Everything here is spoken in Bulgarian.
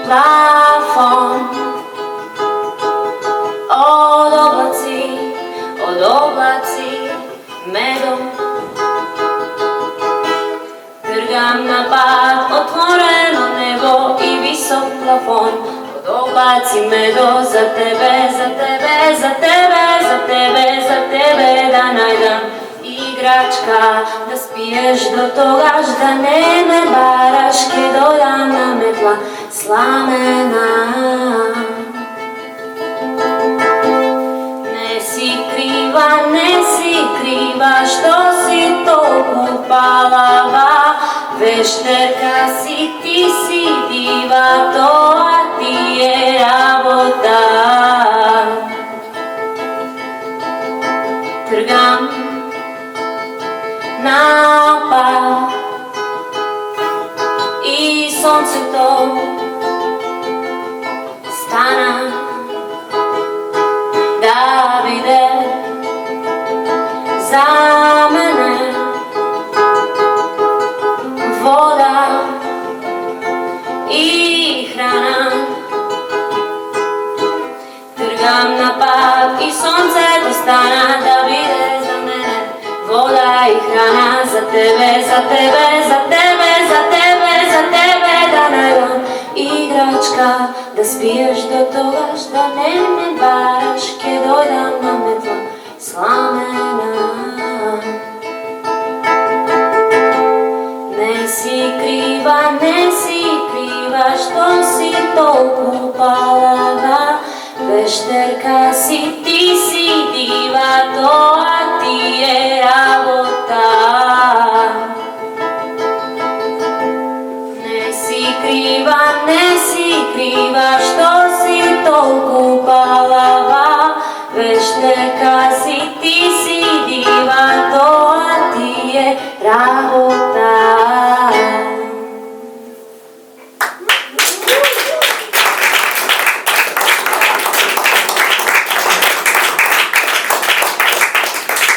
плафон. Од облаци медом тргам на пат, отворено небо и висок плафон. Од облаци медо за тебе, за тебе, за тебе, за тебе, за тебе да најдам играчка, да спиеш до тогаш, да не ме бараш, ке дојдам на метла сламена. Не си крива, што си толку палава, вештерка си, ти си дива, тоа ти е работа. Тргам напад и сонцето стана да биде за мене вода и храна. Тргам на пат и сонцето стана да биде за мене вода и храна. За тебе, за тебе, за тебе, за тебе, за тебе да најдам играчка, да спиеш до тогаш, да не ме бараш, ке дојдам на метла сламена. Не си крива, што си толку палава, вештерка си, ти си дива, тоа ти е работа. Не си крива, што си толку палава, вештерка си, ти си дива, тоа ти е работа.